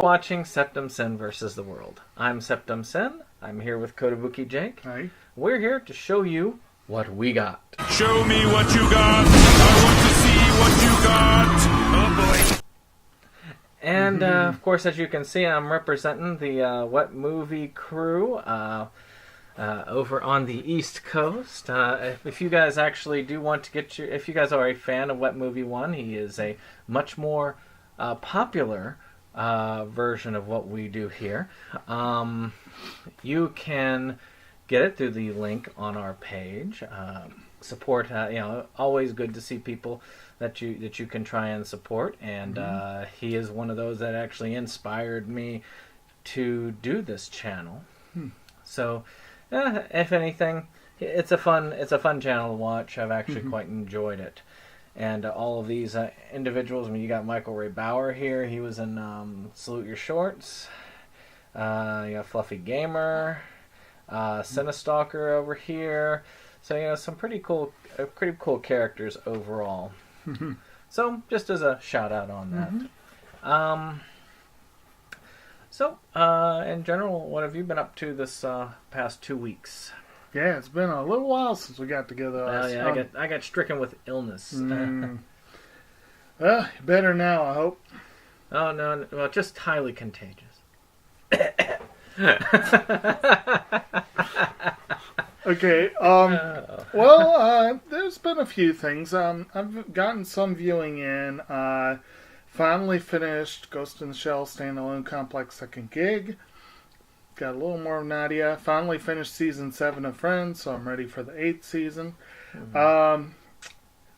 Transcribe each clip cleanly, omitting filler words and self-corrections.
watching Septum Sen versus the World. I'm Septum Sen. I'm here with Kotobuki Jake. Hi. We're here to show you what we got. Show me what you got. I want to see what you got. Oh boy. And of course, as you can see, I'm representing the What Movie crew over on the East Coast. If you guys actually do want to get if you guys are a fan of What Movie 1, he is a much more popular version of what we do here. You can get it through the link on our page. Support, always good to see people that you can try and support. And he is one of those that actually inspired me to do this channel. So, if anything, it's a fun channel to watch. I've actually quite enjoyed it. And all of these individuals, you got Michael Ray Bauer here. He was in Salute Your Shorts. You got Fluffy Gamer, Cinestalker over here. So some pretty cool characters overall. So just as a shout out on that. So in general, what have you been up to this past 2 weeks? Yeah, it's been a little while since we got together. I got stricken with illness. Better now, I hope. Oh no, well, just highly contagious. Okay. There's been a few things. I've gotten some viewing in. Finally finished Ghost in the Shell Standalone Complex Second Gig. Got a little more of Nadia. Finally finished season 7 of Friends, so I'm ready for the 8th season. As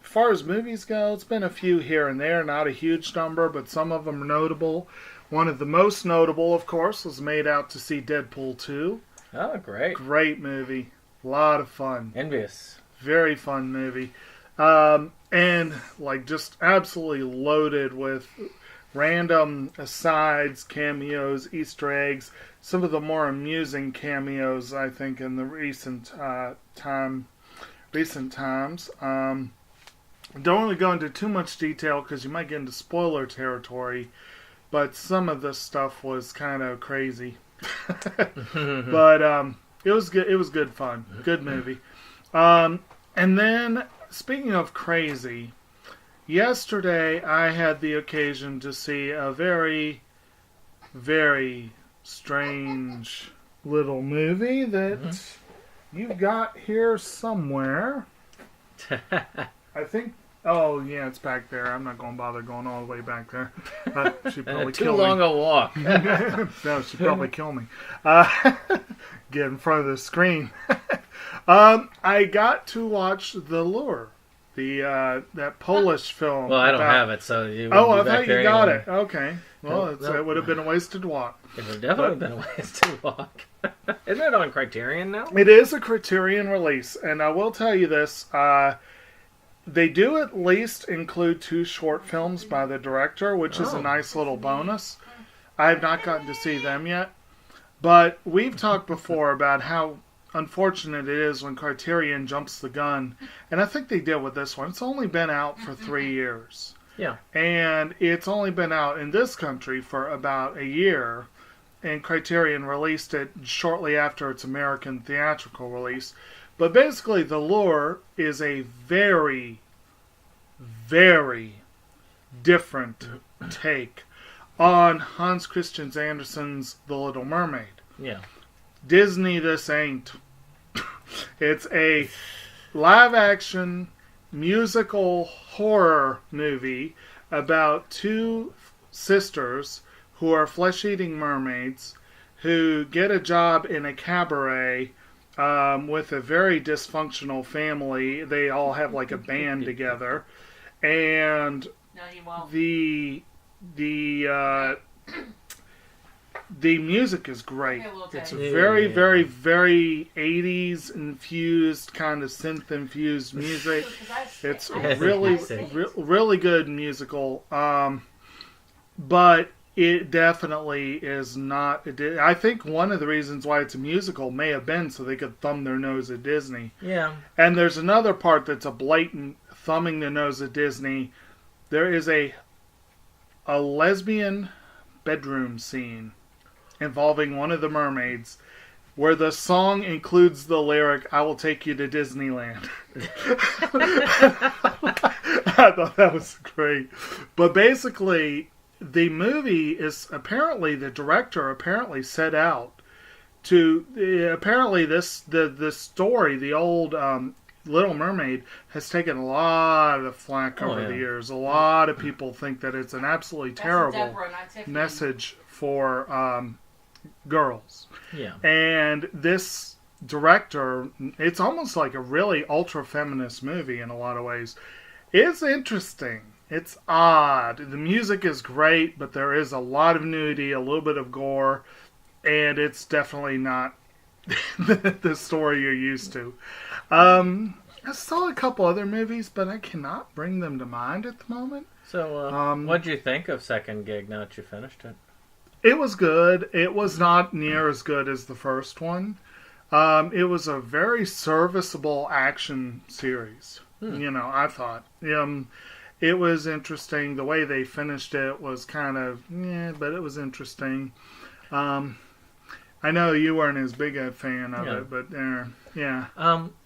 far as movies go, it's been a few here and there, not a huge number, but some of them are notable. One of the most notable, of course, was Made Out to See Deadpool 2. Oh, great. Great movie. A lot of fun. Envious. Very fun movie. And just absolutely loaded with random asides, cameos, Easter eggs. Some of the more amusing cameos, I think, in the recent times. Don't want to go into too much detail because you might get into spoiler territory, but some of this stuff was kind of crazy. But it was good. It was good fun. Good movie. And then, speaking of crazy, yesterday I had the occasion to see a very, very strange little movie that you've got here somewhere. I think. Oh yeah, it's back there. I'm not going to bother going all the way back there. She'd probably Too kill long me. a walk. No, she'd probably kill me. Get in front of the screen. I got to watch Galore, that Polish film. Well, I don't have it, so you. I thought you got it. Okay. Well, it would have been a wasted walk. It would have definitely been a wasted walk. Isn't it on Criterion now? It is a Criterion release, and I will tell you this. They do at least include 2 short films by the director, which is a nice little bonus. I have not gotten to see them yet. But we've talked before about how unfortunate it is when Criterion jumps the gun. And I think they did with this one. It's only been out for 3 years. Yeah. And it's only been out in this country for about a year. And Criterion released it shortly after its American theatrical release. But basically, The Lure is a very, very different take on Hans Christian Andersen's The Little Mermaid. Yeah. Disney this ain't. It's a live-action musical horror movie about 2 sisters who are flesh-eating mermaids who get a job in a cabaret with a very dysfunctional family. They all have a band together, and the music is great. It's very, very, very 80s infused, kind of synth infused music. It's really good musical. But it definitely is not. I think one of the reasons why it's a musical may have been so they could thumb their nose at Disney. Yeah. And there's another part that's a blatant thumbing the nose at Disney. There is a lesbian bedroom scene involving one of the mermaids, where the song includes the lyric, "I will take you to Disneyland." I thought that was great. But basically, the movie is apparently, the director apparently set out to, apparently the story, the old Little Mermaid, has taken a lot of flack over the years. A lot of people think that it's an absolutely terrible message for girls. Yeah. And this director, it's almost like a really ultra-feminist movie in a lot of ways. It's interesting. It's odd. The music is great, but there is a lot of nudity, a little bit of gore, and it's definitely not the story you're used to. I saw a couple other movies, but I cannot bring them to mind at the moment. So, what'd you think of Second Gig now that you finished it? It was good. It was not near as good as the first one. It was a very serviceable action series. I thought. It was interesting. The way they finished it was kind of, but it was interesting. I know you weren't as big a fan of it, but yeah.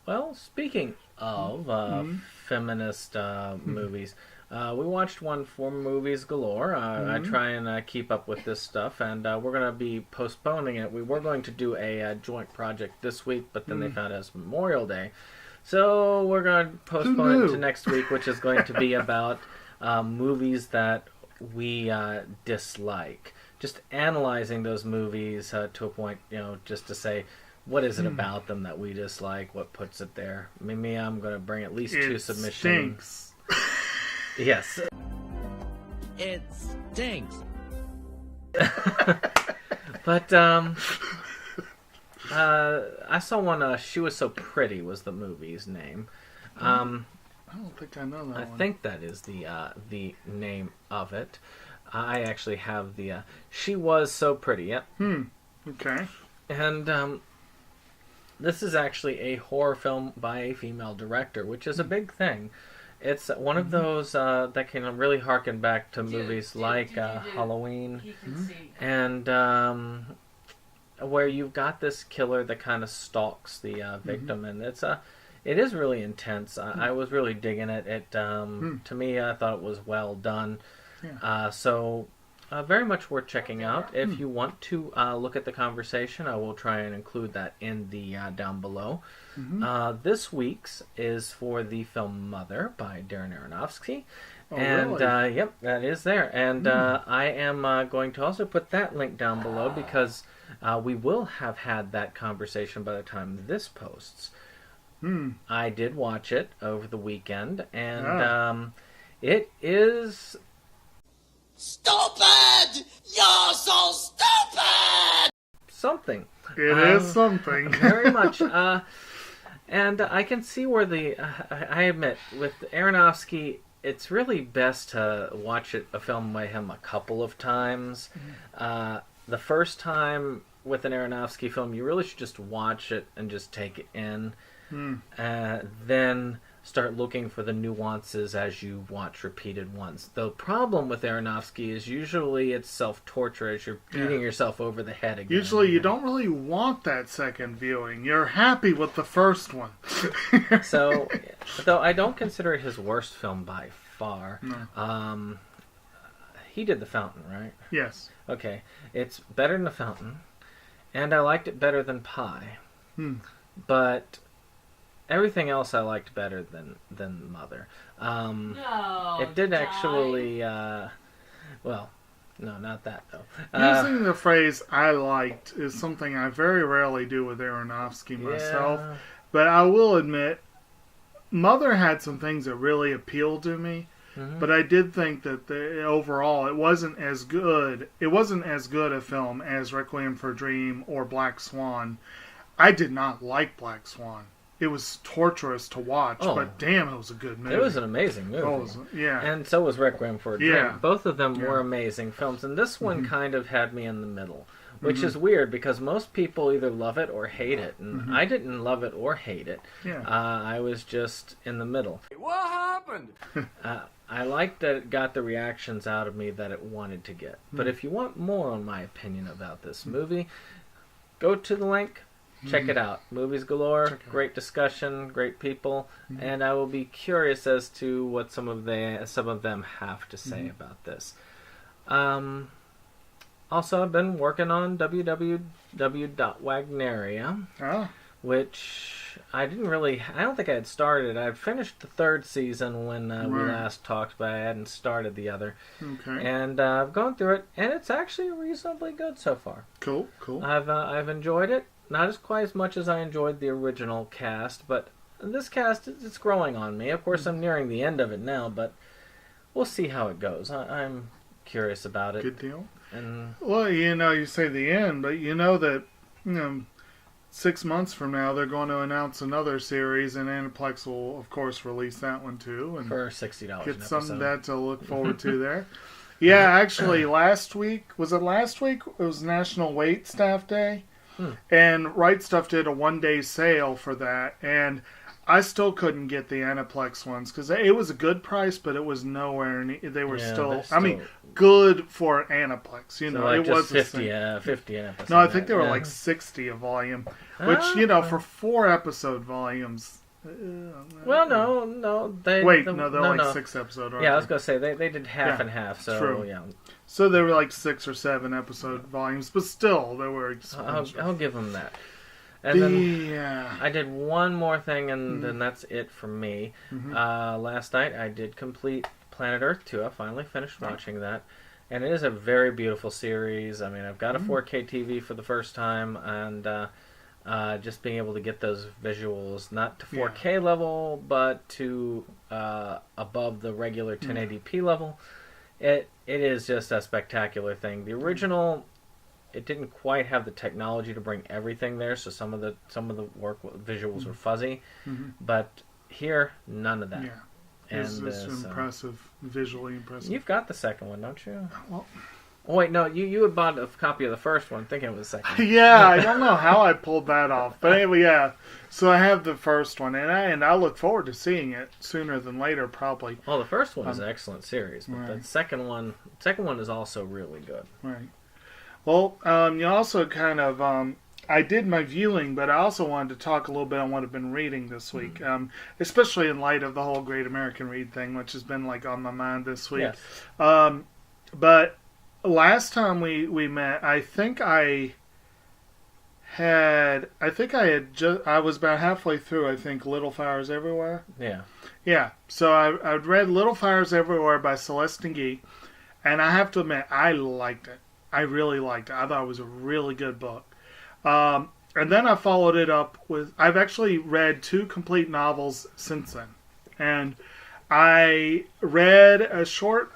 Well, speaking of feminist movies, we watched one for Movies Galore. I try and keep up with this stuff, and we're going to be postponing it. We were going to do a joint project this week, but then they found out it's Memorial Day. So we're going to postpone it to next week, which is going to be about movies that we dislike. Just analyzing those movies to a point, just to say, what is it about them that we dislike? What puts it there? Maybe I'm going to bring at least two submissions. Stinks. Yes. It stinks. But I saw one. She Was So Pretty was the movie's name. I don't think I know that one. I think that is the name of it. I actually have the She Was So Pretty. Yep. Okay. And this is actually a horror film by a female director, which is a big thing. It's one of those that can really harken back to movies like Halloween, and where you've got this killer that kind of stalks the victim, and it is really intense. I was really digging it. To me, I thought it was well done. Yeah. So very much worth checking out. If you want to look at the conversation, I will try and include that in the down below. This week's is for the film Mother by Darren Aronofsky. And really? Yep, that is there. And I am going to also put that link down below because we will have had that conversation by the time this posts. I did watch it over the weekend, and it is Stupid! You're so stupid! something. It is something. Very much. And I can see where I admit, with Aronofsky, it's really best to watch a film by him a couple of times. The first time with an Aronofsky film, you really should just watch it and just take it in. Then start looking for the nuances as you watch repeated ones. The problem with Aronofsky is usually it's self-torture as you're beating yourself over the head again. Usually you don't really want that second viewing. You're happy with the first one. So, though I don't consider it his worst film by far. No. He did The Fountain, right? Yes. Okay. It's better than The Fountain, and I liked it better than Pi. But everything else I liked better than Mother. No, it did actually. Well, no, not that though. Using the phrase "I liked" is something I very rarely do with Aronofsky myself. Yeah. But I will admit, Mother had some things that really appealed to me. But I did think that overall it wasn't as good. It wasn't as good a film as Requiem for a Dream or Black Swan. I did not like Black Swan. It was torturous to watch, but damn, it was a good movie. It was an amazing movie. Yeah. And so was Requiem for a Dream. Yeah. Both of them were amazing films, and this one kind of had me in the middle, which is weird because most people either love it or hate it, and I didn't love it or hate it. Yeah. I was just in the middle. What happened? I liked that it got the reactions out of me that it wanted to get. But if you want more on my opinion about this movie, go to the link, check it out. Movies Galore, great discussion, great people, and I will be curious as to what some of them have to say about this. Also, I've been working on www.wagneria, which I don't think I had started. I finished the 3rd season when we last talked, but I hadn't started the other. Okay. And I've gone through it, and it's actually reasonably good so far. Cool. I've enjoyed it. Not as quite as much as I enjoyed the original cast, but this cast, it's growing on me. Of course, I'm nearing the end of it now, but we'll see how it goes. I'm curious about it. Good deal. And well, you say the end, but you know that 6 months from now they're going to announce another series, and Aniplex will, of course, release that one too, and for $60 get an something episode. that to look forward to there. Yeah, actually, last week was it last week? It was National Wait Staff Day, and Right Stuff did a 1-day sale for that, and I still couldn't get the Aniplex ones because it was a good price, but it was nowhere. They were still, I mean, good for Aniplex. So it just was 50 episodes. No, I think they were like 60 a volume, which for 4 episode volumes. Well, no. They're like 6 episode. Yeah, I was gonna say they did half and half. So true. Yeah. So they were like 6 or 7 episode volumes, but still they were expensive. I'll give them that. And then I did one more thing, and then that's it for me. Last night I did complete Planet Earth 2. I finally finished watching that, and it is a very beautiful series. I mean, I've got a 4K TV for the first time, and just being able to get those visuals, not to 4K level, but to above the regular 1080p level, it is just a spectacular thing. The original, it didn't quite have the technology to bring everything there, so some of the work visuals were fuzzy, but here none of that. Yeah, and it's impressive, visually impressive. You've got the second one, don't you? Well, oh wait, no, you had bought a copy of the first one, thinking it was the second. Yeah, I don't know how I pulled that off, but anyway, yeah. So I have the first one, and I look forward to seeing it sooner than later, probably. Well, the first one is an excellent series, but the second one is also really good. Right. Well, you also kind of, I did my viewing, but I also wanted to talk a little bit on what I've been reading this week, especially in light of the whole Great American Read thing, which has been like on my mind this week. Yes. But last time we met, I was about halfway through, I think, Little Fires Everywhere. Yeah. Yeah. So I'd read Little Fires Everywhere by Celeste Guy, and I have to admit, I liked it. I really liked it. I thought it was a really good book. And then I followed it up with... I've actually read 2 complete novels since then. And I read a short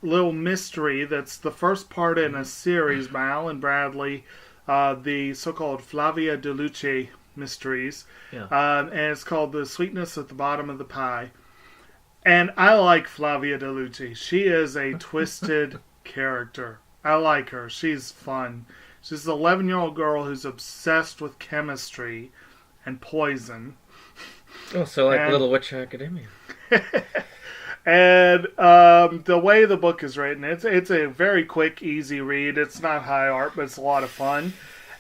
little mystery that's the first part in a series by Alan Bradley, the so-called Flavia De Luce mysteries. Yeah. And it's called The Sweetness at the Bottom of the Pie. And I like Flavia De Luce. She is a twisted character. I like her. She's fun. She's an 11-year-old girl who's obsessed with chemistry and poison. Oh, so like Little Witch Academia. And the way the book is written, it's a very quick, easy read. It's not high art, but it's a lot of fun.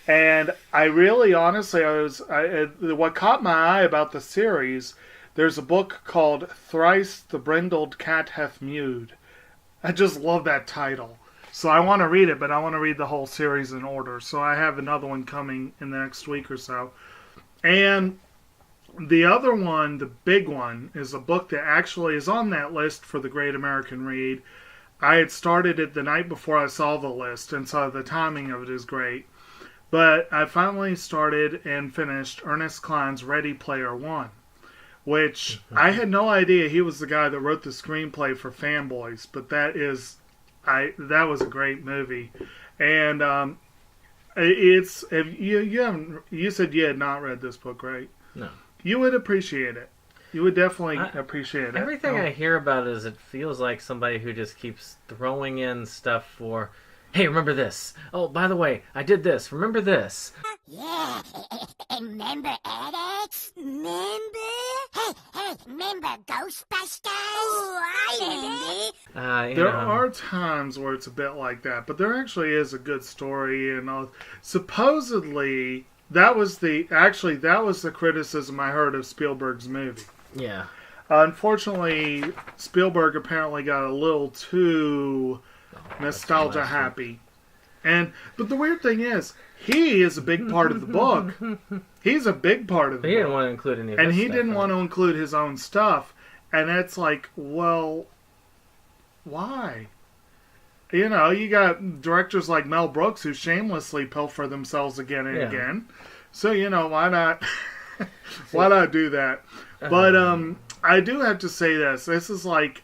And I really, honestly, what caught my eye about the series, there's a book called Thrice the Brindled Cat Hath Mewed. I just love that title. So I want to read it, but I want to read the whole series in order. So I have another one coming in the next week or so. And the other one, the big one, is a book that actually is on that list for the Great American Read. I had started it the night before I saw the list, and so the timing of it is great. But I finally started and finished Ernest Cline's Ready Player One, which I had no idea he was the guy that wrote the screenplay for Fanboys, but that was a great movie. And you said you had not read this book, right? No. You would appreciate it. You would definitely appreciate it. Everything I hear about it is it feels like somebody who just keeps throwing in stuff for, hey, remember this? Oh, by the way, I did this. Remember this? Yeah, remember Alex? Remember? Hey, remember Ghostbusters? Oh, I remember. There are times where it's a bit like that, but there actually is a good story, and supposedly that was the criticism I heard of Spielberg's movie. Yeah. Unfortunately, Spielberg apparently got a little too nostalgia happy. But the weird thing is, he is a big part of the book. He's a big part of the book. He didn't want to include any of and his he stuff, didn't right? want to include his own stuff. And it's like, well, why? You know, you got directors like Mel Brooks who shamelessly pilfer themselves again and again. So, you know, why not why not do that? But I do have to say this. This is like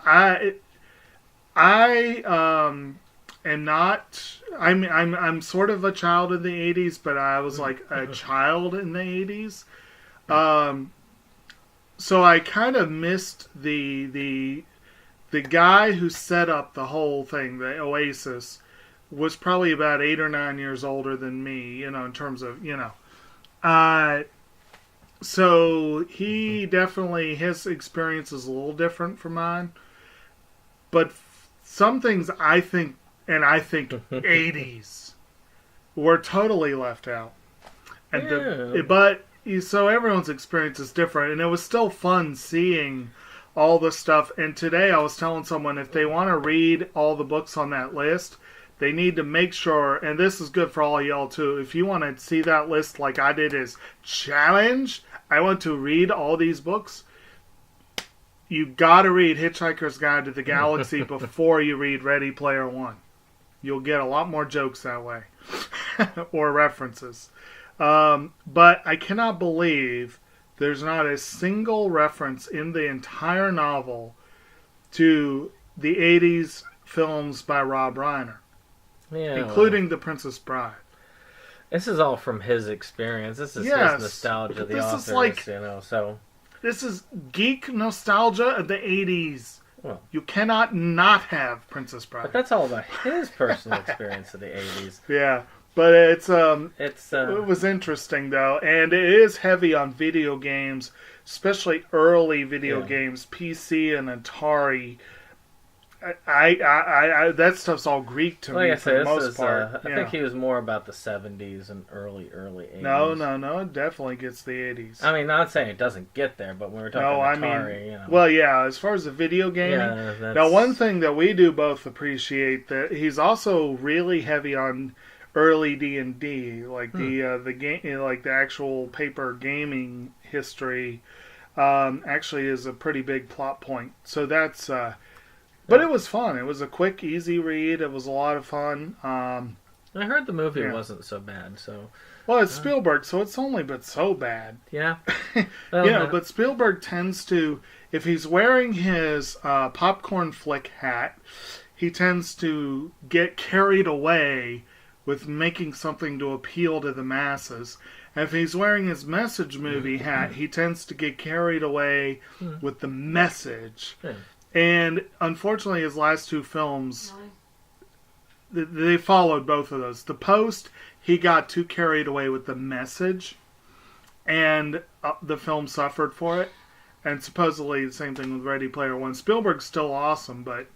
I am not. I'm sort of a child in the '80s, but I was like a child in the '80s. So I kind of missed the guy who set up the whole thing. The Oasis was probably about 8 or 9 years older than me. You know, in terms of So he definitely his experience is a little different from mine, but some things I think 80s were totally left out. And so everyone's experience is different, and it was still fun seeing all the stuff. And today I was telling someone if they want to read all the books on that list, they need to make sure, and this is good for all y'all too, if you want to see that list like I did as challenge, I want to read all these books, you gotta read Hitchhiker's Guide to the Galaxy before you read Ready Player One. You'll get a lot more jokes that way. Or references. But I cannot believe there's not a single reference in the entire novel to the 80s films by Rob Reiner. Yeah, including The Princess Bride. This is all from his experience. This is his nostalgia, the author's, so... This is geek nostalgia of the 80s. Well, you cannot not have Princess Bride. But that's all about his personal experience of the 80s. Yeah, but it was interesting, though, and it is heavy on video games, especially early video games, PC and Atari. I that stuff's all Greek to me for the most part. I think he was more about the 70s and early 80s. No, it definitely gets the 80s. I mean, not saying it doesn't get there, but when we're talking Atari, well, yeah, as far as the video gaming, now one thing that we do both appreciate that he's also really heavy on early D&D, like the game, like the actual paper gaming history, actually is a pretty big plot point. So that's. But it was fun. It was a quick, easy read. It was a lot of fun. I heard the movie wasn't so bad. So, well, it's Spielberg, so it's only but so bad. Yeah. But Spielberg tends to, if he's wearing his popcorn flick hat, he tends to get carried away with making something to appeal to the masses. And if he's wearing his message movie hat, he tends to get carried away with the message. Yeah. And unfortunately, his last two films, they followed both of those. The Post, he got too carried away with the message, and the film suffered for it. And supposedly the same thing with Ready Player One. Spielberg's still awesome, but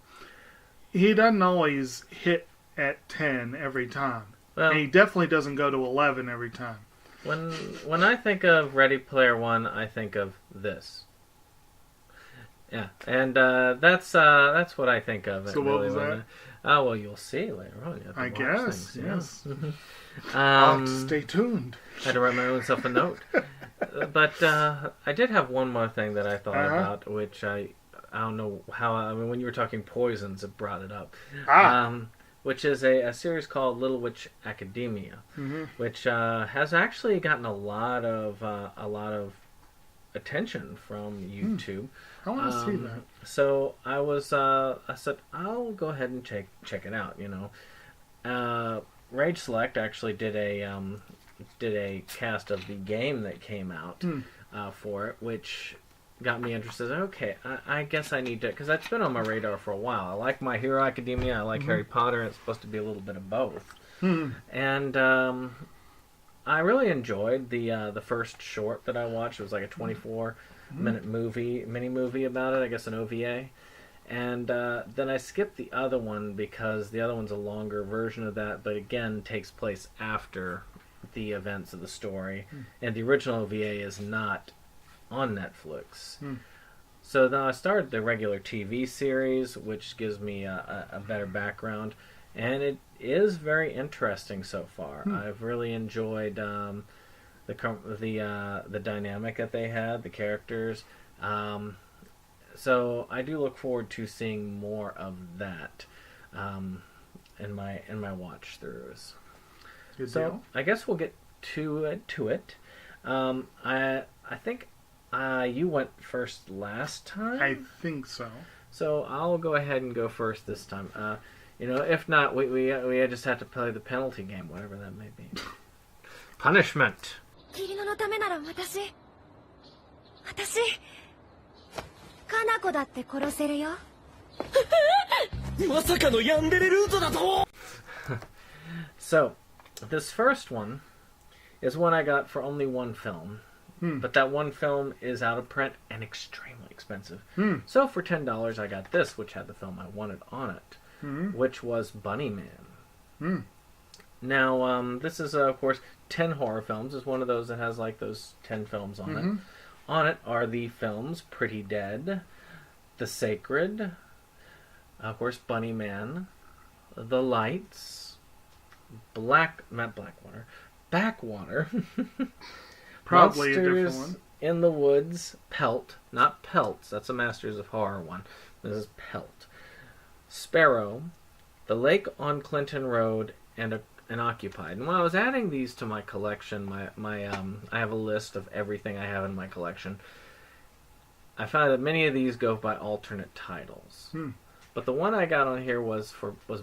he doesn't always hit at 10 every time. Well, and he definitely doesn't go to 11 every time. When I think of Ready Player One, I think of this. Yeah, and that's what I think of. So what was that? Well, you'll see later on. I guess, things, yes. I'll have to stay tuned. I had to write myself a note. But I did have one more thing that I thought about, which I don't know how. I mean, when you were talking poisons, it brought it up. Which is a series called Little Witch Academia, which has actually gotten a lot of attention from YouTube. I want to see that. So I said I'll go ahead and check it out. You know, Rage Select actually did a cast of the game that came out for it, which got me interested. Okay, I guess I need to, because that's been on my radar for a while. I like My Hero Academia. I like Harry Potter. It's supposed to be a little bit of both. And I really enjoyed the first short that I watched. It was like a 24-minute mini movie about it. I guess an OVA. And then I skipped the other one because the other one's a longer version of that, but again takes place after the events of the story. And the original OVA is not on Netflix. So then I started the regular TV series, which gives me a better background. And it is very interesting so far. I've really enjoyed the dynamic that they had, the characters. So I do look forward to seeing more of that in my watch throughs. Good So deal. I guess we'll get to it. I think you went first last time. I think so. So I'll go ahead and go first this time. If not, we just have to play the penalty game, whatever that may be. Punishment. キリノのためなら私カナコだって殺せるよまさかのヤンデレルートだと So, this first one is one I got for only one film. But that one film is out of print and extremely expensive. So for $10, I got this, which had the film I wanted on it, which was Bunny Man. Now, this is, of course, 10 horror films. It's one of those that has, like, those 10 films on it. On it are the films Pretty Dead, The Sacred, of course, Bunny Man, The Lights, Backwater, Probably a Monsters different one. in the Woods, Pelt, not Pelts, that's a Masters of Horror one. This is Pelt. Sparrow, The Lake on Clinton Road, and Occupied. And when I was adding these to my collection, I have a list of everything I have in my collection. I found that many of these go by alternate titles. But the one I got on here was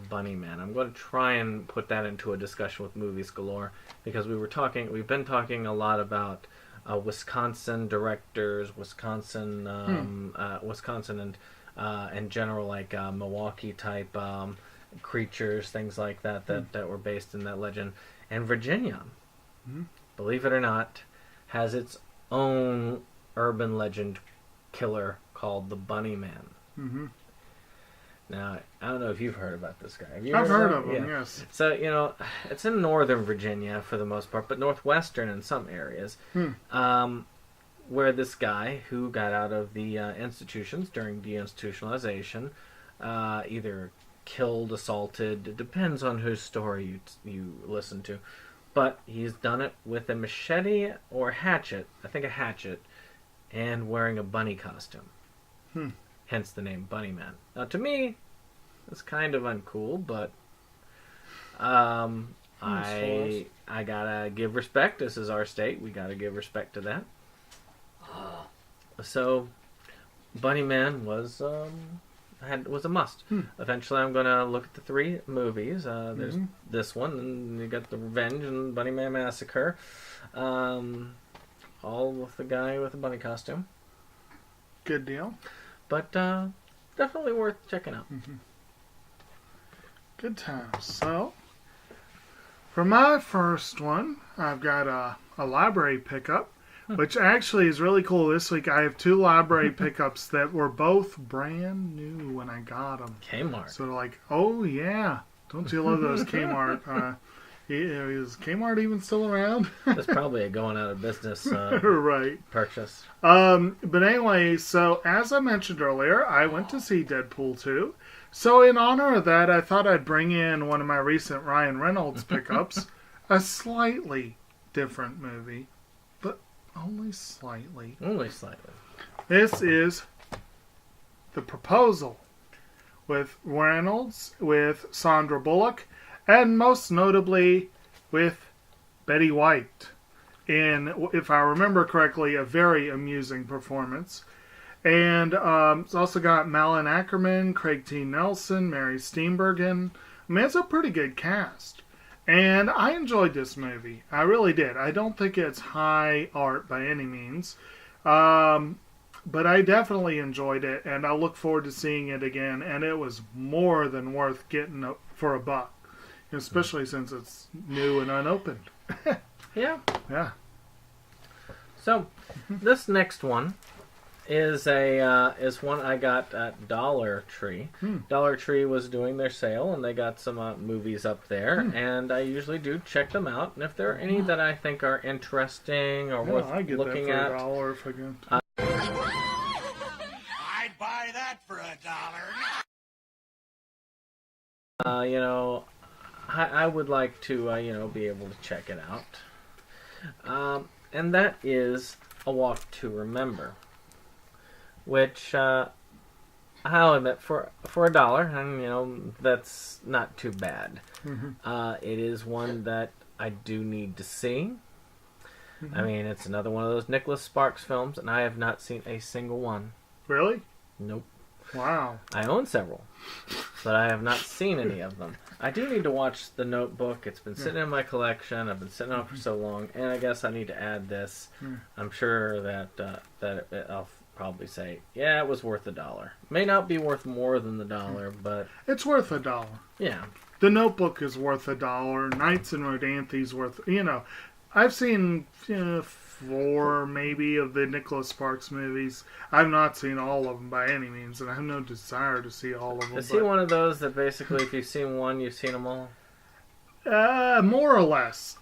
Bunny Man. I'm going to try and put that into a discussion with Movies Galore because we've been talking a lot about Wisconsin directors, Wisconsin and in general, like Milwaukee type creatures, things like that were based in that legend. And Virginia, believe it or not, has its own urban legend killer called the Bunny Man. Now, I don't know if you've heard about this guy. Have you I've heard of him? him, Yeah. yes. So, it's in northern Virginia for the most part, but northwestern in some areas, where this guy who got out of the institutions during deinstitutionalization, either killed, assaulted, it depends on whose story you listen to, but he's done it with a machete or hatchet, I think a hatchet, and wearing a bunny costume. Hence the name Bunny Man. Now, to me, it's kind of uncool, but I gotta give respect. This is our state. We gotta give respect to that. So, Bunny Man was a must. Eventually, I'm gonna look at the 3 movies. There's this one, and you got The Revenge and Bunny Man Massacre. All with the guy with the bunny costume. Good deal. But definitely worth checking out. Good times. So, for my first one, I've got a library pickup, which actually is really cool. This week I have 2 library pickups that were both brand new when I got them. Kmart. So like, oh yeah, don't you love those Kmart? Is Kmart even still around? That's probably a going out of business Right. purchase. But anyway, so as I mentioned earlier, I went to see Deadpool 2. So in honor of that, I thought I'd bring in one of my recent Ryan Reynolds pickups, a slightly different movie, but only slightly. Only slightly. This is The Proposal with Reynolds, with Sandra Bullock, and most notably with Betty White in, if I remember correctly, a very amusing performance. And it's also got Malin Ackerman, Craig T. Nelson, Mary Steenburgen. I mean, it's a pretty good cast. And I enjoyed this movie. I really did. I don't think it's high art by any means. But I definitely enjoyed it, and I look forward to seeing it again. And it was more than worth getting for $1, especially since it's new and unopened. Yeah. Yeah. So, this next one is one I got at Dollar Tree. Dollar Tree was doing their sale, and they got some movies up there, and I usually do check them out. And if there are any that I think are interesting or worth I get looking that for at, $1 if I can. I'd buy that for $1. I would like to be able to check it out. And that is A Walk to Remember, which I'll admit for $1, and that's not too bad. It is one that I do need to see. I mean, it's another one of those Nicholas Sparks films, and I have not seen a single one. Really? Nope. Wow. I own several, but I have not seen any of them. I do need to watch The Notebook. It's been sitting in my collection. I've been sitting on it for so long, and I guess I need to add this. I'm sure that I'll probably say, yeah, it was worth $1. May not be worth more than the $1, but It's worth $1. yeah. The Notebook is worth $1. Nights in Rodanthe worth, I've seen 4 maybe of the Nicholas Sparks movies. I've not seen all of them by any means, and I have no desire to see all of them. Is he one of those that basically, if you've seen one, you've seen them all? More or less.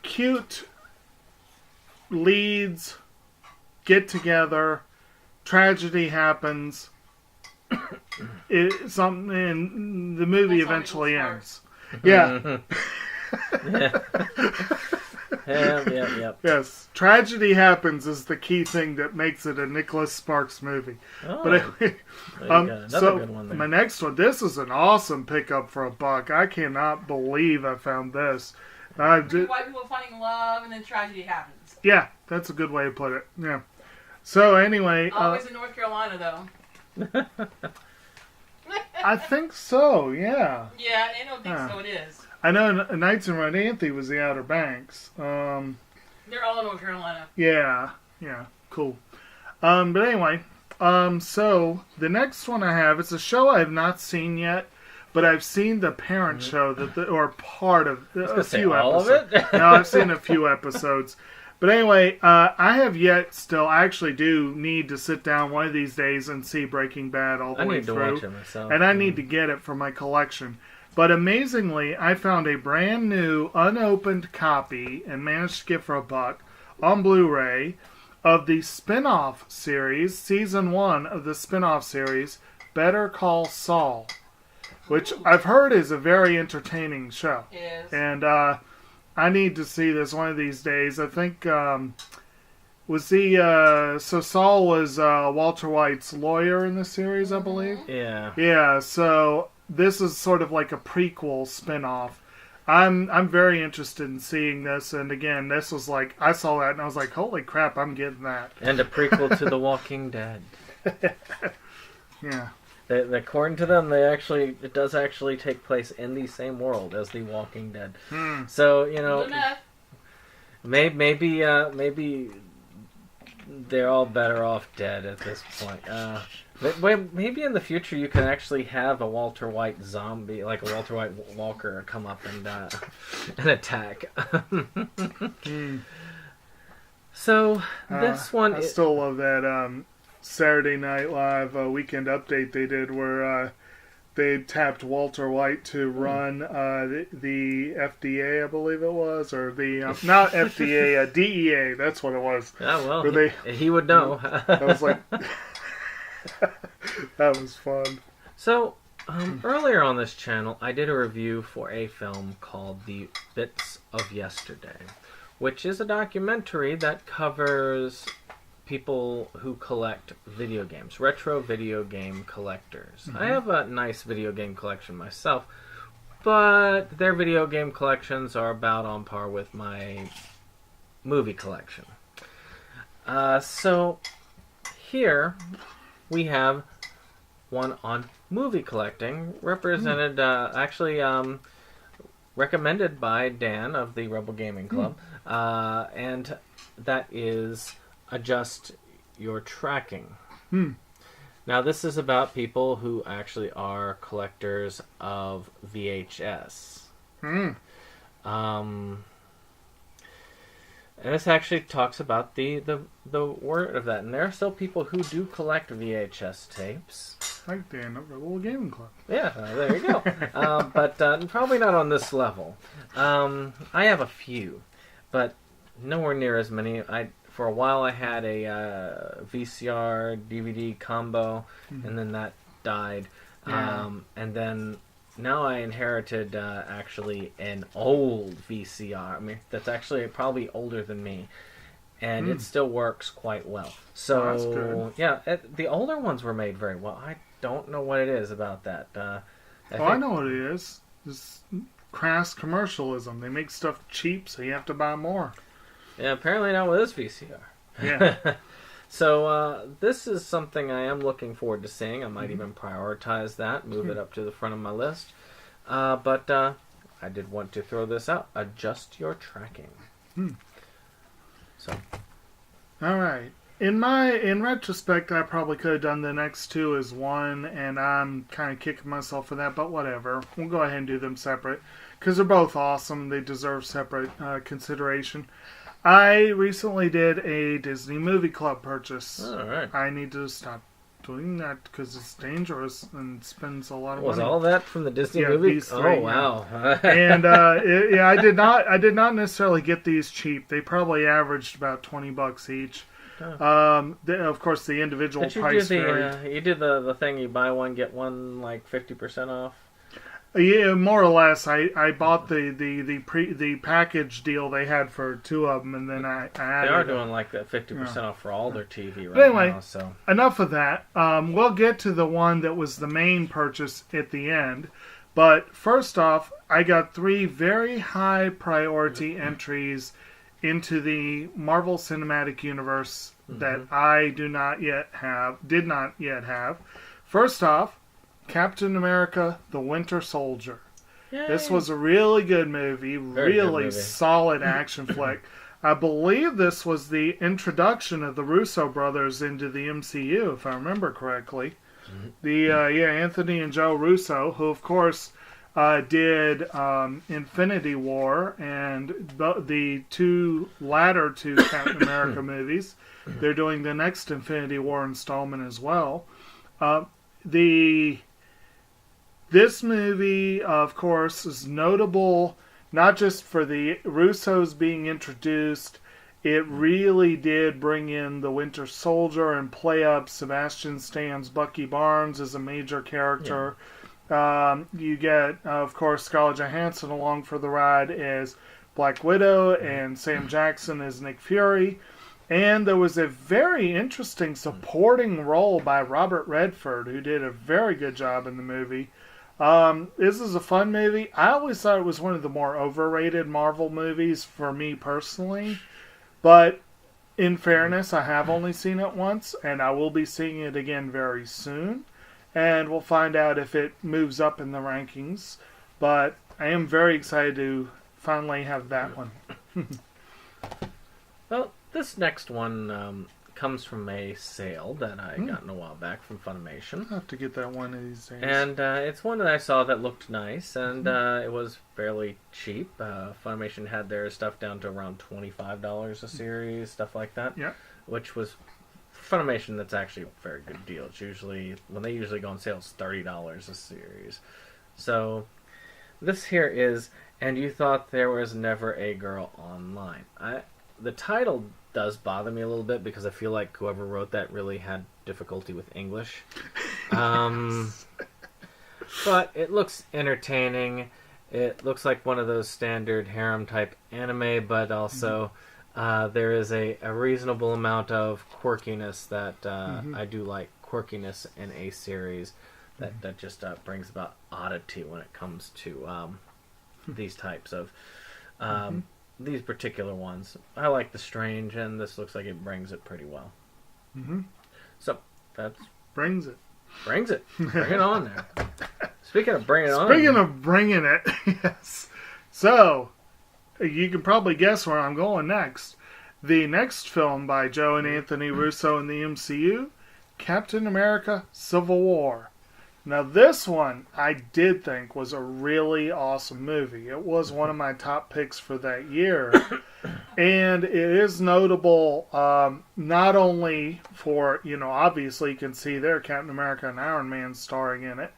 Cute leads, get together, tragedy happens. And the movie eventually ends. Yeah. Yep. Yes. Tragedy happens is the key thing that makes it a Nicholas Sparks movie. Oh, But anyway, another good one there. my next one, this is an awesome pickup for $1. I cannot believe I found this. White people finding love and then tragedy happens. Yeah, that's a good way to put it. Yeah. So anyway, Always in North Carolina, though. I think so. Yeah. Yeah, I don't think so. It is. I know Nights in Rodanthe was the Outer Banks. They're all in North Carolina. Yeah, cool. But anyway, so the next one I have, it's a show I have not seen yet, but I've seen the parent show or part of a few all episodes. of it? No, I've seen a few episodes. But anyway, I have yet still, I actually do need to sit down one of these days and see Breaking Bad all the way through. I need to watch it myself. And I need to get it for my collection. But amazingly, I found a brand new, unopened copy and managed to get for $1 on Blu-ray of the spin-off series, Season 1 of the spin-off series, Better Call Saul, which I've heard is a very entertaining show. It is. And I need to see this one of these days. I think, so Saul was Walter White's lawyer in the series, I believe? Yeah. Yeah, so this is sort of like a prequel spin-off. I'm very interested in seeing this, and again, this was like, I saw that and I was like, holy crap, I'm getting that. And a prequel to The Walking Dead. Yeah. According to them, it does actually take place in the same world as The Walking Dead. So, maybe they're all better off dead at this point. Maybe in the future you can actually have a Walter White zombie, like a Walter White walker, come up and attack. So this one, I still love that Saturday Night Live weekend update they did where they tapped Walter White to run the FDA, I believe it was, or the not FDA, DEA. That's what it was. Oh well, he would know. I was like. That was fun. So, earlier on this channel, I did a review for a film called The Bits of Yesterday, which is a documentary that covers people who collect video games, retro video game collectors. I have a nice video game collection myself, but their video game collections are about on par with my movie collection. So, here we have one on movie collecting, represented, recommended by Dan of the Rebel Gaming Club, and that is Adjust Your Tracking. Now, this is about people who actually are collectors of VHS. And this actually talks about the word of that. And there are still people who do collect VHS tapes. Like the little gaming club. Yeah, there you go. But probably not on this level. I have a few, but nowhere near as many. For a while I had a VCR DVD combo, and then that died. Yeah. And then now I inherited actually an old VCR. I mean, that's actually probably older than me. And it still works quite well. So, that's good. yeah, the older ones were made very well. I don't know what it is about that. I know what it is. It's crass commercialism. They make stuff cheap, so you have to buy more. Yeah, apparently not with this VCR. Yeah. So this is something I am looking forward to seeing. I might even prioritize that, move it up to the front of my list. But I did want to throw this out. Adjust your tracking. So, All right. In retrospect, I probably could have done the next two as one, and I'm kind of kicking myself for that, but whatever. We'll go ahead and do them separate, because they're both awesome. They deserve separate consideration. I recently did a Disney Movie Club purchase. all right. I need to stop doing that because it's dangerous and spends a lot of Was money. all that from the Disney Yeah, movie? these three, Oh, yeah. wow. And I did not necessarily get these cheap. They probably averaged about $20 each. Of course, the individual Did you price do varied. you did the thing you buy one get one like 50% off? Yeah, more or less. I bought the package deal they had for two of them, and then I added. They are doing like that 50% off for all their TV right But anyway, now. So enough of that. We'll get to the one that was the main purchase at the end. But first off, I got 3 very high priority entries into the Marvel Cinematic Universe that I did not yet have. First off, Captain America: The Winter Soldier. Yay. This was a really good movie, Very good really movie. solid action flick. I believe this was the introduction of the Russo brothers into the MCU, if I remember correctly. Anthony and Joe Russo, who of course did Infinity War and the latter two Captain America movies. They're doing the next Infinity War installment as well. This movie, of course, is notable not just for the Russos being introduced. It really did bring in the Winter Soldier and play up Sebastian Stan's Bucky Barnes as a major character. Yeah. You get, of course, Scarlett Johansson along for the ride as Black Widow and Sam Jackson as Nick Fury. And there was a very interesting supporting role by Robert Redford, who did a very good job in the movie. This is a fun movie. I always thought it was one of the more overrated Marvel movies for me personally. But in fairness, I have only seen it once, and I will be seeing it again very soon. And we'll find out if it moves up in the rankings. But I am very excited to finally have that one. well, this next one comes from a sale that I got a while back from Funimation. I'll have to get that one of these days. And it's one that I saw that looked nice, and it was fairly cheap. Funimation had their stuff down to around $25 a series, stuff like that. Yeah. Which was, for Funimation, that's actually a very good deal. It's usually, when they usually go on sale, it's $30 a series. So, this here is, And You Thought There Was Never a Girl Online. The title does bother me a little bit because I feel like whoever wrote that really had difficulty with English. But it looks entertaining. It looks like one of those standard harem type anime, but also there is a reasonable amount of quirkiness that I do like. Quirkiness in a series that just brings about oddity when it comes to these types of these particular ones. I like the strange, and this looks like it brings it pretty well. So that's Brings it. Bring it on there. Speaking of bringing it on. Speaking of bringing it, yes. So, you can probably guess where I'm going next. The next film by Joe and Anthony Russo in the MCU, Captain America: Civil War. Now, this one I did think was a really awesome movie. It was one of my top picks for that year. And it is notable, not only for, obviously you can see there Captain America and Iron Man starring in it.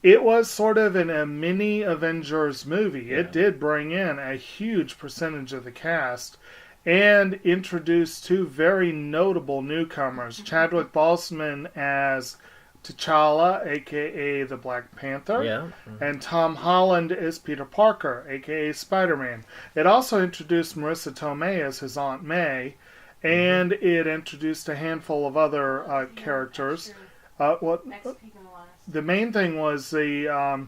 It was sort of a mini Avengers movie. Yeah. It did bring in a huge percentage of the cast and introduced two very notable newcomers. Chadwick Boseman as T'Challa, a.k.a. the Black Panther, Yeah. and Tom Holland as Peter Parker, a.k.a. Spider-Man. It also introduced Marissa Tomei as his Aunt May, and it introduced a handful of other characters. The main thing was the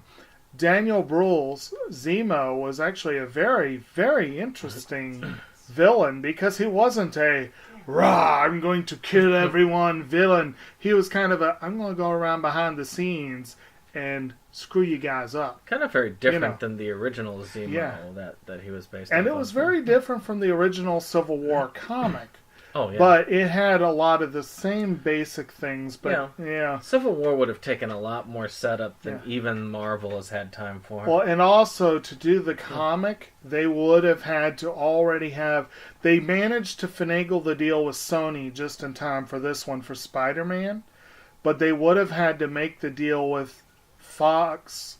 Daniel Bruhl's Zemo was actually a very, very interesting villain because he wasn't a rah, I'm going to kill everyone villain. He was kind of I'm going to go around behind the scenes and screw you guys up. Kind of very different than the original Zemo that he was based on. And it was very different from the original Civil War comic. Oh, yeah. But it had a lot of the same basic things. But yeah. Civil War would have taken a lot more setup than even Marvel has had time for. Well, and also to do the comic, they would have had to already have. They managed to finagle the deal with Sony just in time for this one for Spider-Man, but they would have had to make the deal with Fox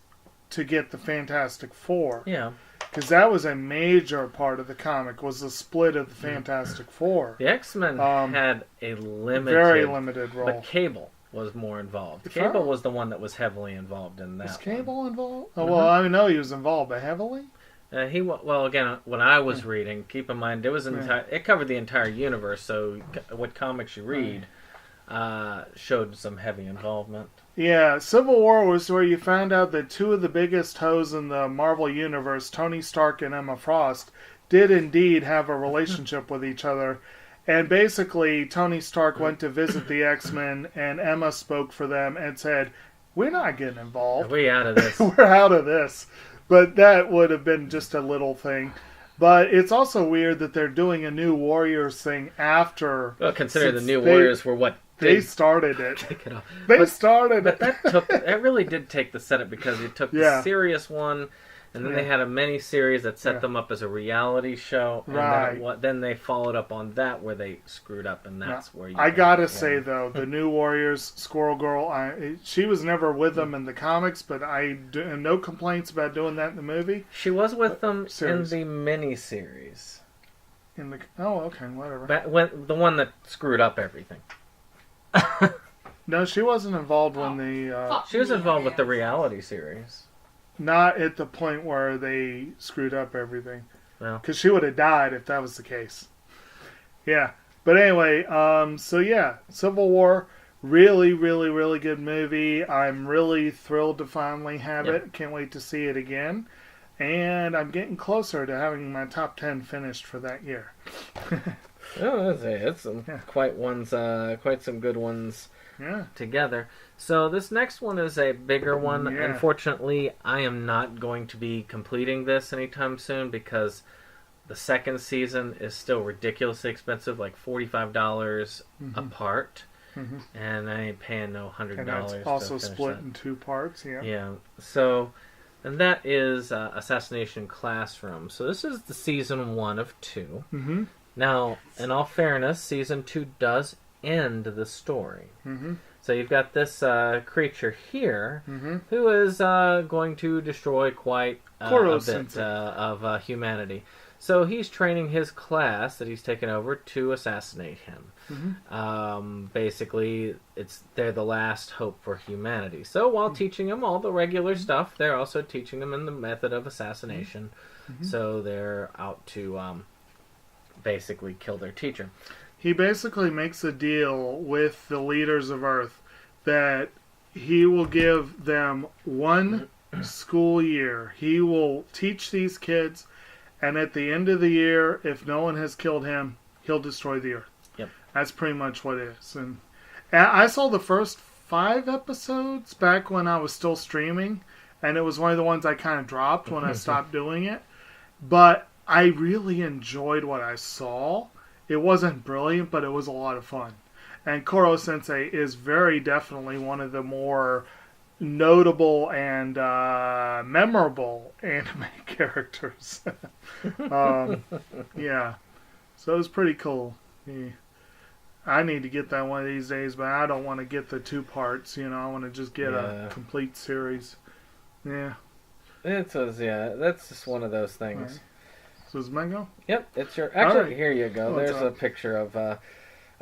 to get the Fantastic Four. Yeah. Because that was a major part of the comic, was the split of the Fantastic Four. The X-Men had a very limited role. But Cable was more involved. Cable was the one that was heavily involved in that. Was Cable involved? Oh, well, I know he was involved, but heavily? Again, when I was reading, keep in mind, it covered the entire universe, so what comics you read showed some heavy involvement. Yeah, Civil War was where you found out that two of the biggest hoes in the Marvel Universe, Tony Stark and Emma Frost, did indeed have a relationship with each other. And basically, Tony Stark went to visit the X-Men, and Emma spoke for them and said, we're not getting involved. We're out of this. We're out of this. But that would have been just a little thing. But it's also weird that they're doing a New Warriors thing after... Well, consider the New Warriors were what... They started it. Take it off. They started it. But that really did take the setup because it took the serious one, and then they had a mini-series that set them up as a reality show. And then they followed up on that where they screwed up, and that's where you... I gotta say, though, the New Warriors, Squirrel Girl, she was never with them in the comics, but no complaints about doing that in the movie. She was with them in the mini-series. Okay, whatever. The one that screwed up everything. No, she wasn't involved when she was involved with the reality series. Not at the point where they screwed up everything. Well, because she would have died if that was the case. Yeah. But anyway, Civil War, really, really, really good movie. I'm really thrilled to finally have it. Can't wait to see it again. And I'm getting closer to having my top 10 finished for that year. It's quite some good ones together. So this next one is a bigger one. Yeah. Unfortunately, I am not going to be completing this anytime soon because the second season is still ridiculously expensive, like $45 a part. Mm-hmm. And I ain't paying no $100. And that's also split in two parts, Yeah. So, and that is Assassination Classroom. So this is the season 1 of 2. Mm-hmm. Now, in all fairness, season 2 does end the story. Mm-hmm. So you've got this creature here who is going to destroy quite a bit of humanity. So he's training his class that he's taken over to assassinate him. Mm-hmm. Basically, they're the last hope for humanity. So while teaching him all the regular stuff, they're also teaching him in the method of assassination. Mm-hmm. So they're out to... basically kill their teacher. He basically makes a deal with the leaders of Earth that he will give them 1 school year. He will teach these kids, and at the end of the year, if no one has killed him, he'll destroy the Earth. Yep. That's pretty much what it is. And I saw the first 5 episodes back when I was still streaming, and it was one of the ones I kind of dropped when I stopped doing it. But I really enjoyed what I saw. It wasn't brilliant, but it was a lot of fun. And Koro Sensei is very definitely one of the more notable and memorable anime characters. Yeah. So it was pretty cool. Yeah. I need to get that one of these days, but I don't want to get the 2 parts. I want to just get a complete series. Yeah. It was, that's just one of those things. Right. So is Mango? Yep, it's your... Actually, right. here you go. What's There's up? a picture of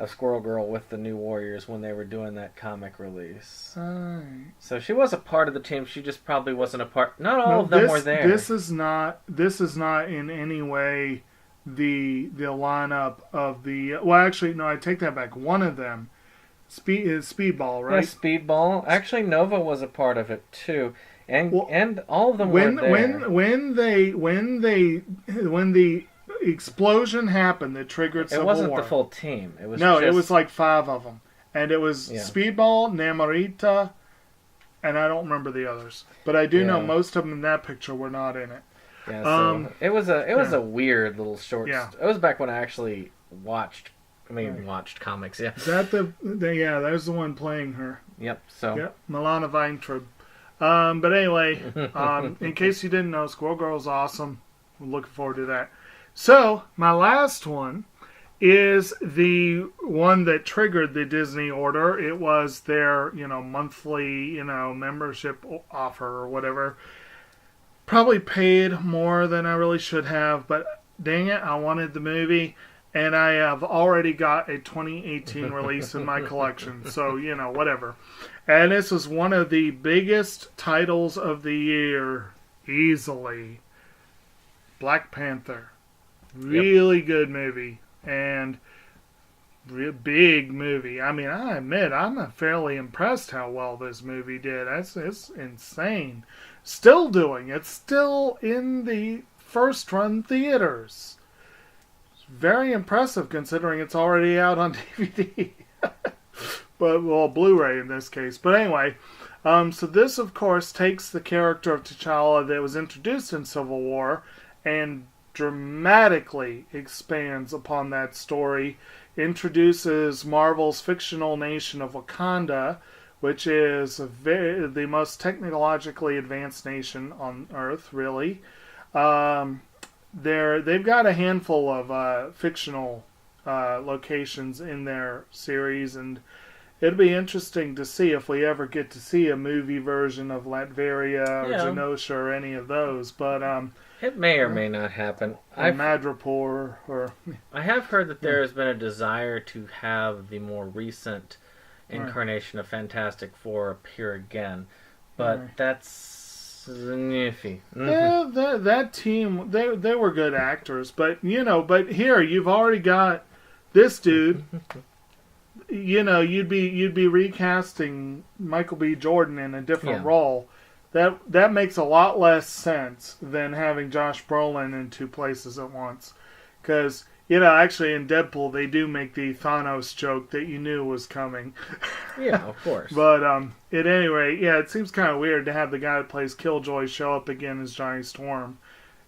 Squirrel Girl with the New Warriors when they were doing that comic release. Right. So she was a part of the team. She just probably wasn't a part... Not all of them were there. This is not in any way the lineup of the... Well, actually, no, I take that back. One of them is Speedball, right? Yeah, Speedball. Actually, Nova was a part of it, too. And all of them were there. When the explosion happened that triggered Civil War. It wasn't the full team. It was it was like 5 of them. And it was Speedball, Namorita, and I don't remember the others. But I do know most of them in that picture were not in it. Yeah, so it was a weird little short... Yeah. It was back when I actually watched comics, yeah. Is that there's the one playing her. Yep, so... Yep, Milana Weintraub. But anyway, in case you didn't know, Squirrel Girl's awesome. We're looking forward to that. So, my last one is the one that triggered the Disney order. It was their, monthly, membership offer or whatever. Probably paid more than I really should have, but dang it, I wanted the movie. And I have already got a 2018 release in my collection. So, whatever. And this was one of the biggest titles of the year, easily. Black Panther. Really good movie. And big movie. I mean, I admit, I'm fairly impressed how well this movie did. It's insane. Still doing. It's still in the first run theaters. Very impressive considering it's already out on DVD. Blu-ray in this case. But anyway, so this, of course, takes the character of T'Challa that was introduced in Civil War and dramatically expands upon that story. Introduces Marvel's fictional nation of Wakanda, which is the most technologically advanced nation on Earth, really. They've got a handful of fictional locations in their series, and it'll be interesting to see if we ever get to see a movie version of Latveria or Genosha or any of those. But it may or may not happen. Madripoor or... I have heard that there has been a desire to have the more recent incarnation of Fantastic Four appear again, but that's iffy. Yeah, that team, they were good actors, but here you've already got this dude. You'd be recasting Michael B. Jordan in a different role. That makes a lot less sense than having Josh Brolin in 2 places at once. Because, actually in Deadpool they do make the Thanos joke that you knew was coming. Yeah, of course. But at any rate, it seems kind of weird to have the guy that plays Killjoy show up again as Johnny Storm.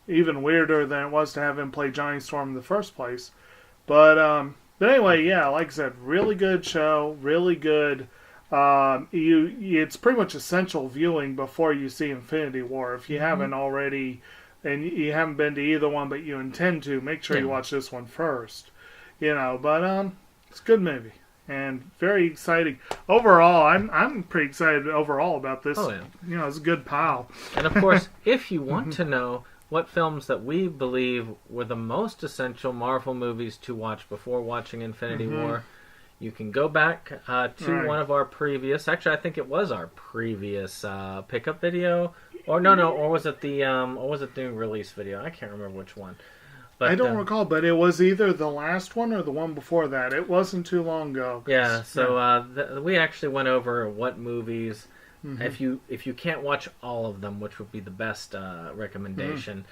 Even weirder than it was to have him play Johnny Storm in the first place. But anyway, like I said, really good show, really good. It's pretty much essential viewing before you see Infinity War. If you haven't already, and you haven't been to either one, but you intend to, make sure you watch this one first. But it's a good movie and very exciting overall. I'm pretty excited overall about this. Oh yeah, it's a good pile. And of course, if you want to know what films that we believe were the most essential Marvel movies to watch before watching Infinity War, you can go back to one of our previous... Actually, I think it was our previous pickup video. Or was it the new release video? I can't remember which one. But, I don't recall, but it was either the last one or the one before that. It wasn't too long ago. Yeah, so we actually went over what movies... If you can't watch all of them, which would be the best recommendation,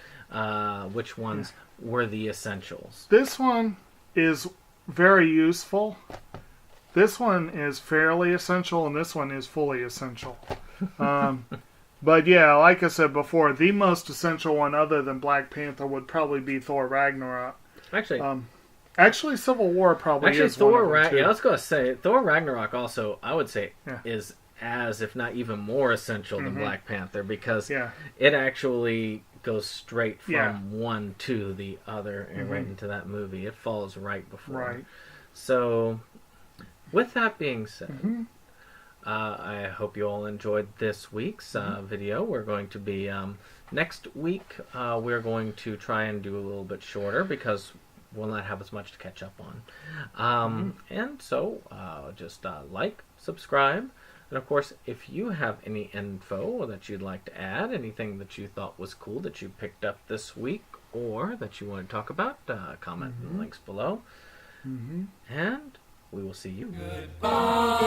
which ones were the essentials? This one is very useful. This one is fairly essential, and this one is fully essential. But like I said before, the most essential one other than Black Panther would probably be Thor Ragnarok. Actually, Civil War probably is Thor one of them too. Yeah, let's go say Thor Ragnarok also, I would say, is as, if not even more essential than Black Panther, because it actually goes straight from Yeah. one to the other and right into that movie. It falls right before. Right. So, with that being said, Mm-hmm. I hope you all enjoyed this week's video. We're going to be next week. We're going to try and do a little bit shorter because we'll not have as much to catch up on. And so, just like, subscribe, and of course, if you have any info that you'd like to add, anything that you thought was cool that you picked up this week, or that you want to talk about, comment in the links below. And we will see you. Goodbye.